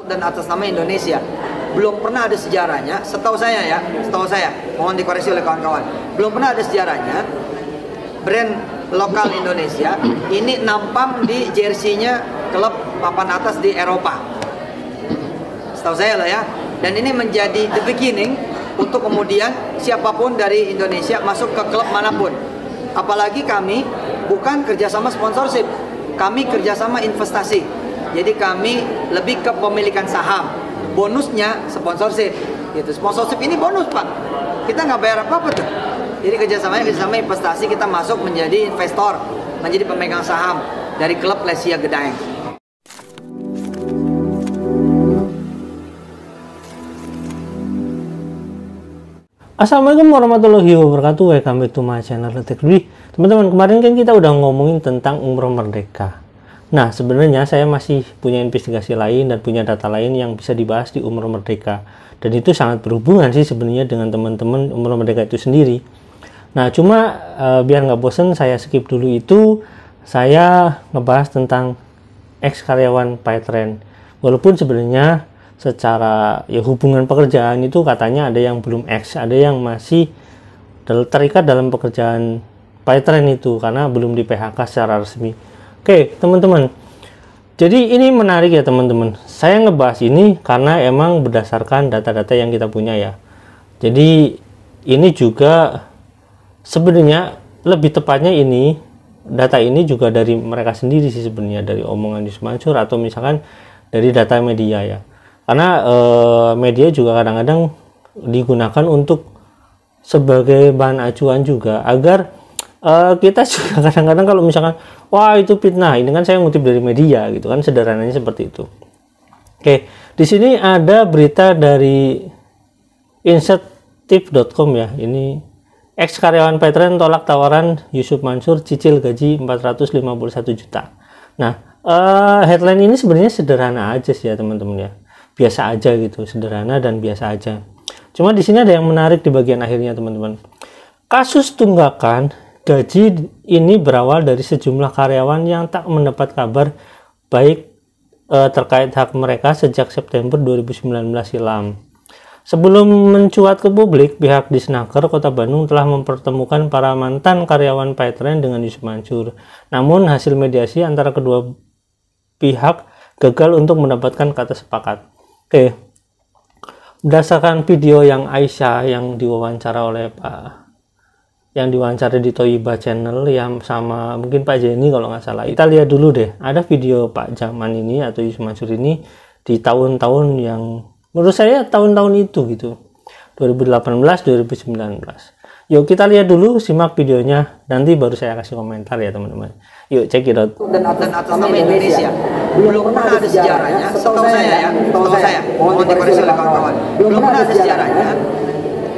dan atas nama Indonesia. Belum pernah ada sejarahnya, setahu saya, mohon dikoreksi oleh kawan-kawan. Belum pernah ada sejarahnya brand lokal Indonesia ini nampang di jersey-nya klub papan atas di Eropa. Setahu saya loh ya. Dan ini menjadi the beginning untuk kemudian siapapun dari Indonesia masuk ke klub manapun. Apalagi kami bukan kerjasama sponsorship, kami kerjasama investasi. Jadi kami lebih ke pemilikan saham. Bonusnya sponsorship. Gitu. Sponsorship ini bonus Pak. Kita nggak bayar apa-apa tuh. Jadi kerjasama investasi, kita masuk menjadi investor, menjadi pemegang saham dari klub Lesia Gedaeng. Assalamualaikum warahmatullahi wabarakatuh. Welcome back to my channel Letek. Teman-teman, kemarin kan kita udah ngomongin tentang Umroh Merdeka. Nah, sebenarnya saya masih punya investigasi lain dan punya data lain yang bisa dibahas di Umroh Merdeka. Dan itu sangat berhubungan sih sebenarnya dengan teman-teman Umroh Merdeka itu sendiri. Nah, cuma biar nggak bosen, saya skip dulu itu. Saya ngebahas tentang ex karyawan Paytrend. Walaupun sebenarnya secara ya hubungan pekerjaan itu katanya ada yang belum ex, ada yang masih terikat dalam pekerjaan Paytrend itu karena belum di PHK secara resmi. Oke, teman-teman. Jadi ini menarik ya, teman-teman. Saya ngebahas ini karena emang berdasarkan data-data yang kita punya ya. Jadi ini juga sebenarnya lebih tepatnya ini data ini juga dari mereka sendiri sih sebenarnya, dari omongan Yusuf Mansur atau misalkan dari data media ya. Karena media juga kadang-kadang digunakan untuk sebagai bahan acuan juga agar kita juga kadang-kadang kalau misalkan wah itu fitnah, ini kan saya ngutip dari media gitu kan, sederhananya seperti itu. Oke, di sini ada berita dari insentif.com ya. Ini ex karyawan Paytrend tolak tawaran Yusuf Mansur cicil gaji 451 juta. Nah, headline ini sebenarnya sederhana aja sih ya teman-teman ya. Biasa aja gitu, sederhana dan biasa aja. Cuma di sini ada yang menarik di bagian akhirnya teman-teman. Kasus tunggakan gaji ini berawal dari sejumlah karyawan yang tak mendapat kabar baik terkait hak mereka sejak September 2019 silam. Sebelum mencuat ke publik, pihak Disnaker Kota Bandung telah mempertemukan para mantan karyawan Paytrend dengan Yusuf Mansur. Namun hasil mediasi antara kedua pihak gagal untuk mendapatkan kata sepakat. Oke, berdasarkan video yang Aisyah yang diwawancara oleh yang diwawancara di Toyiba Channel yang sama mungkin Pak Jenny kalau nggak salah, kita lihat dulu deh, ada video Pak Jaman ini atau Yusuf Mansur ini di tahun-tahun yang menurut saya tahun-tahun itu gitu, 2018 2019. Yuk kita lihat dulu, simak videonya, nanti baru saya kasih komentar ya teman-teman. Yuk cek it out. Dan atas nama Indonesia belum pernah ada sejarahnya, setahu saya, mohon dikoreksi oleh kawan-kawan, belum pernah ada sejarahnya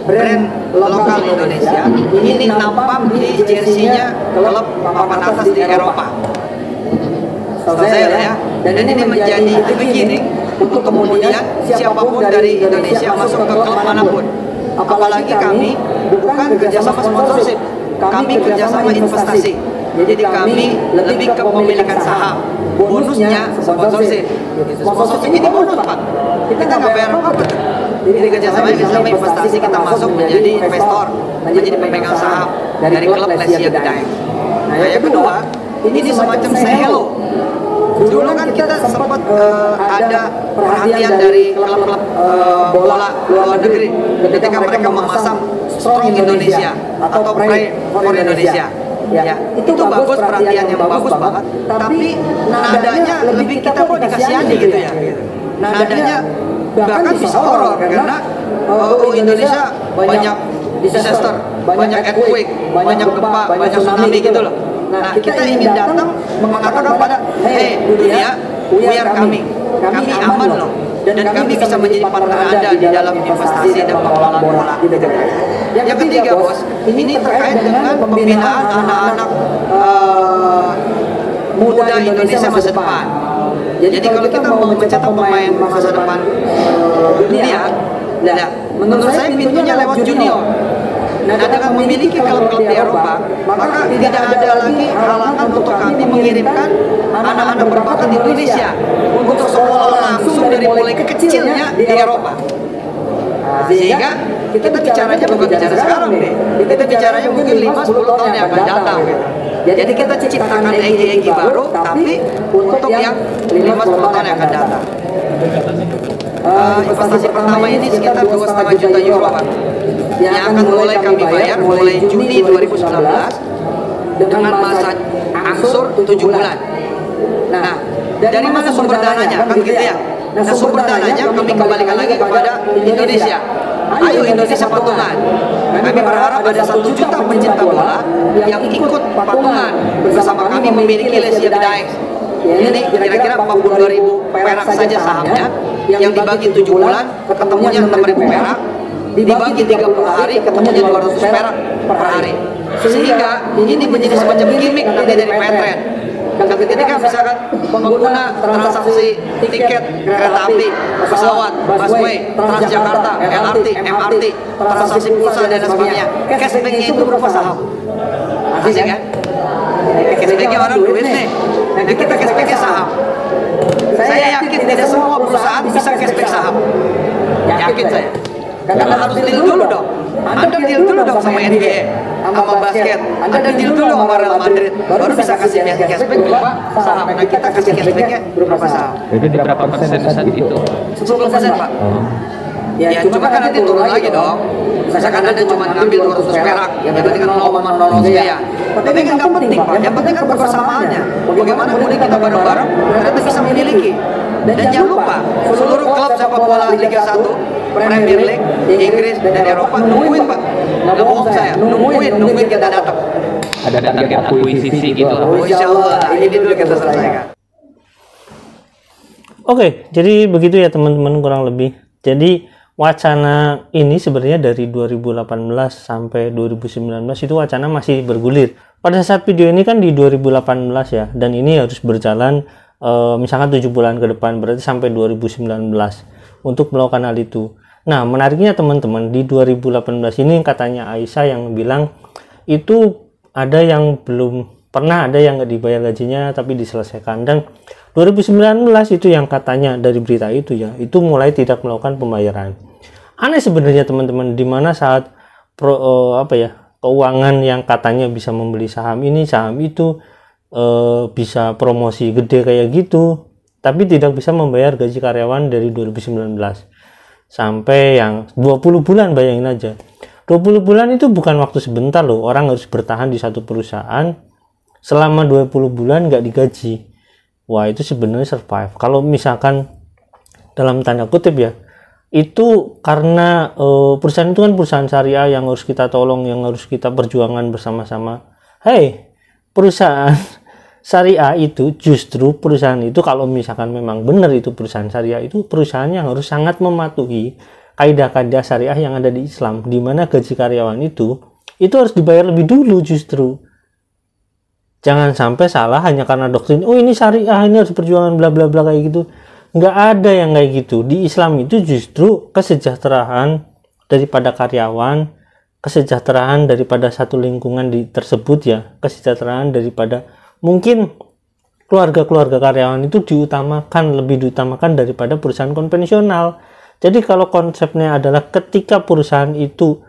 brand lokal Indonesia ini nampang di jersey-nya klub papan atas di Eropa. Setahu saya ya. Dan ini menjadi the beginning untuk kemudian siapapun dari Indonesia masuk ke klub manapun. Apalagi kami bukan kerjasama sponsorship, kami kerjasama investasi. Jadi kami lebih ke pemilikan saham. Bonusnya sponsorship. Sponsorship ini bonus Pak. Kita nggak bayar apa-apa tuh. Jadi kerjasama investasi, kita masuk menjadi investor, menjadi pemegang saham dari klub Lesia Gedaeng. Nah yang kedua, ini semacam say hello. Dulu kan kita sempat ada perhatian dari klub-klub bola luar negeri ketika mereka memasang Strong Indonesia atau Pray for Indonesia. Ya, itu bagus, perhatian yang bagus banget. Tapi nadanya lebih kita kok dikasihani gitu ya. Nadanya bahkan bisa horor karena Indonesia banyak disaster, banyak earthquake, banyak gempa, banyak tsunami gitu loh. Nah, kita ingin datang mengatakan pada dunia, we are coming, kami aman loh, dan kami bisa menjadi partner Anda di dalam investasi dan pengelolaan bola. Yang ketiga bos, ini terkait dengan pembinaan anak-anak muda Indonesia masa depan. Jadi kalau kita mau mencetak pemain masa depan dunia, menurut saya pintunya lewat junior. Nah, dengan memiliki klub-klub di Eropa, maka tidak ada lagi halangan untuk kami mengirimkan anak-anak berbakat di Indonesia untuk sekolah langsung dari mulai kecilnya di Eropa. Sehingga kita bicaranya bukan bicara sekarang deh, kita bicaranya mungkin 5-10 tahun yang akan datang. Jadi kita ciptakan egy-egy baru, tapi untuk yang 5-10 tahun yang akan datang. Investasi pertama ini sekitar 2,5 juta euro, Pak, yang akan mulai kami bayar mulai Juni 2019 dengan masa angsur 7 bulan. Nah, dari mana sumber dananya? Kan gitu ya. Nah, sumber dananya kami kembalikan lagi kepada Indonesia. Ayo Indonesia patungan. Kami berharap ada 1 juta pencinta bola yang ikut patungan bersama kami memiliki Lesia Bidaex. Ini kira-kira 42.000 perak saja sahamnya, yang dibagi 7 bulan ketemunya 6.000 perak, dibagi 30 hari ketemunya 200 perak per hari. Sehingga ini menjadi semacam gimmick nanti dari Petren. Dan ketika misalkan pengguna transaksi tiket kereta api, pesawat, busway, Transjakarta, LRT, MRT, transaksi pulsa dan sebagainya, cashbacknya itu berupa saham. Asik kan? Cashbacknya orang duit nih, nah kita cashbacknya saham. Saya yakin tidak semua perusahaan bisa cashback saham. Yakin saya. Karena harus deal dulu dong. Anda deal dulu dong sama NBA, sama basket. Anda deal dulu sama Real Madrid, baru bisa kasih cashback berupa saham. Nah, kita kasih cashbacknya berupa saham. Jadi berapa persen saat itu? 10%, Pak. Ya, cuma kan nanti turun lagi dong. Misalkan Anda cuma ngambil 200 perak, ya berarti kan 0,00 sekian. Tapi kan nggak penting, Pak. Yang penting kan kebersamaannya. Bagaimana kemudian kita bareng-bareng ternyata bisa memiliki. Dan jangan lupa, seluruh klub sepak bola Liga 1, Premier League, Inggris, dan Eropa nungguin, Pak. Nggak bohong saya, nungguin kita datang. Ada target akuisisi gitu. Oh, insya Allah, ini dulu kita selesaikan. Oke, jadi begitu ya teman-teman kurang lebih. Jadi wacana ini sebenarnya dari 2018 sampai 2019 itu wacana masih bergulir. Pada saat video ini kan di 2018 ya, dan ini harus berjalan misalkan 7 bulan ke depan, berarti sampai 2019 untuk melakukan hal itu. Nah, menariknya teman-teman, di 2018 ini katanya Aisyah yang bilang itu ada yang belum pernah, ada yang nggak dibayar gajinya tapi diselesaikan, dan 2019 itu yang katanya dari berita itu ya, itu mulai tidak melakukan pembayaran. Aneh sebenarnya teman-teman, di mana saat keuangan yang katanya bisa membeli saham ini, saham itu, bisa promosi gede kayak gitu, tapi tidak bisa membayar gaji karyawan dari 2019 sampai yang 20 bulan, bayangin aja. 20 bulan itu bukan waktu sebentar loh, orang harus bertahan di satu perusahaan selama 20 bulan nggak digaji. Wah, itu sebenarnya survive. Kalau misalkan dalam tanda kutip ya, itu karena perusahaan itu kan perusahaan syariah yang harus kita tolong, yang harus kita perjuangan bersama-sama. Hey, perusahaan syariah itu justru perusahaan itu kalau misalkan memang benar itu perusahaan syariah, itu perusahaan yang harus sangat mematuhi kaidah-kaidah syariah yang ada di Islam, di mana gaji karyawan itu harus dibayar lebih dulu justru. Jangan sampai salah hanya karena doktrin, oh ini syariah, ini harus perjuangan bla bla bla kayak gitu. Nggak ada yang kayak gitu. Di Islam itu justru kesejahteraan daripada karyawan, kesejahteraan daripada satu lingkungan tersebut ya, kesejahteraan daripada mungkin keluarga-keluarga karyawan itu lebih diutamakan daripada perusahaan konvensional. Jadi kalau konsepnya adalah ketika perusahaan itu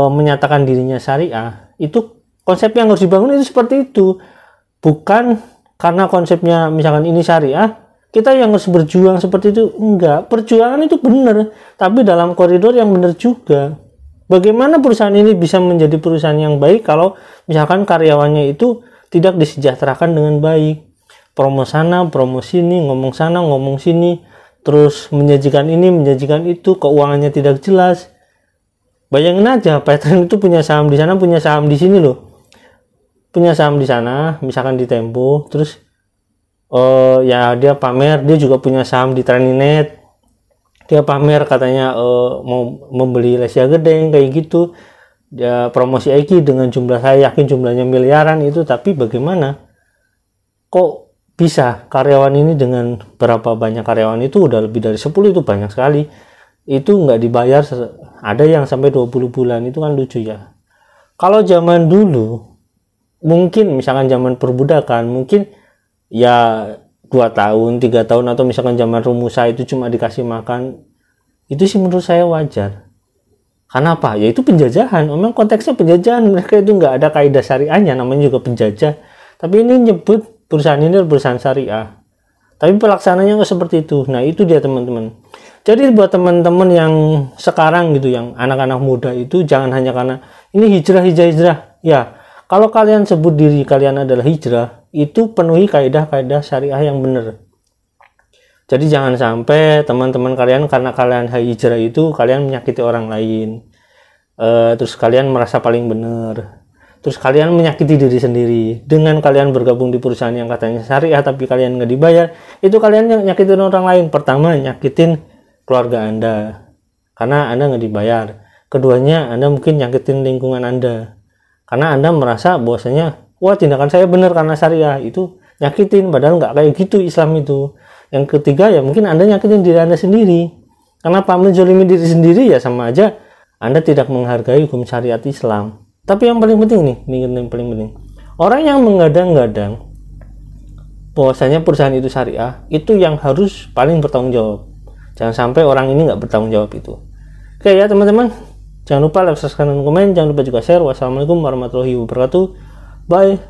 menyatakan dirinya syariah, itu konsep yang harus dibangun itu seperti itu. Bukan karena konsepnya misalkan ini syariah, kita yang harus berjuang seperti itu. Enggak, perjuangan itu benar, tapi dalam koridor yang benar juga. Bagaimana perusahaan ini bisa menjadi perusahaan yang baik kalau misalkan karyawannya itu tidak disejahterakan dengan baik? Promo sana, promo sini, ngomong sana, ngomong sini, terus menyajikan ini, menyajikan itu, keuangannya tidak jelas. Bayangin aja, Petren itu punya saham di sana, punya saham di sini loh. Punya saham di sana, misalkan di Tempo, terus ya dia pamer, dia juga punya saham di Traninet. Dia pamer katanya mau membeli Lesia Gedeng kayak gitu. Dia promosi Eki dengan jumlah, saya yakin jumlahnya miliaran itu, tapi bagaimana? Kok bisa karyawan ini dengan berapa banyak karyawan itu udah lebih dari 10, itu banyak sekali. Itu nggak dibayar, ada yang sampai 20 bulan, itu kan lucu ya. Kalau zaman dulu, mungkin misalkan zaman perbudakan, mungkin ya 2 tahun, 3 tahun, atau misalkan zaman Rumusa itu cuma dikasih makan, itu sih menurut saya wajar. Karena apa? Ya itu penjajahan. Memang konteksnya penjajahan, mereka itu nggak ada kaidah syariahnya, namanya juga penjajah. Tapi ini nyebut perusahaan ini perusahaan syariah. Tapi pelaksananya nggak seperti itu. Nah itu dia teman-teman. Jadi buat teman-teman yang sekarang gitu, yang anak-anak muda itu, jangan hanya karena ini hijrah. Ya, kalau kalian sebut diri kalian adalah hijrah, itu penuhi kaidah-kaidah syariah yang benar. Jadi jangan sampai teman-teman kalian karena kalian hijrah itu kalian menyakiti orang lain. Terus kalian merasa paling benar. Terus kalian menyakiti diri sendiri. Dengan kalian bergabung di perusahaan yang katanya syariah tapi kalian nggak dibayar, itu kalian nyakitin orang lain. Pertama, nyakitin keluarga Anda karena Anda nggak dibayar. Keduanya, Anda mungkin nyakitin lingkungan Anda karena Anda merasa bahwasanya wah tindakan saya benar karena syariah. Itu nyakitin, padahal nggak kayak gitu Islam itu. Yang ketiga, ya mungkin Anda nyakitin diri Anda sendiri. Kenapa menzolimi diri sendiri? Ya sama aja Anda tidak menghargai hukum syariat Islam. Tapi yang paling penting nih, ini yang paling penting, orang yang menggadang-gadang bahwasanya perusahaan itu syariah, itu yang harus paling bertanggung jawab. Jangan sampai orang ini nggak bertanggung jawab itu. Oke ya teman-teman, jangan lupa like, subscribe, dan komen. Jangan lupa juga share. Wassalamualaikum warahmatullahi wabarakatuh. Bye.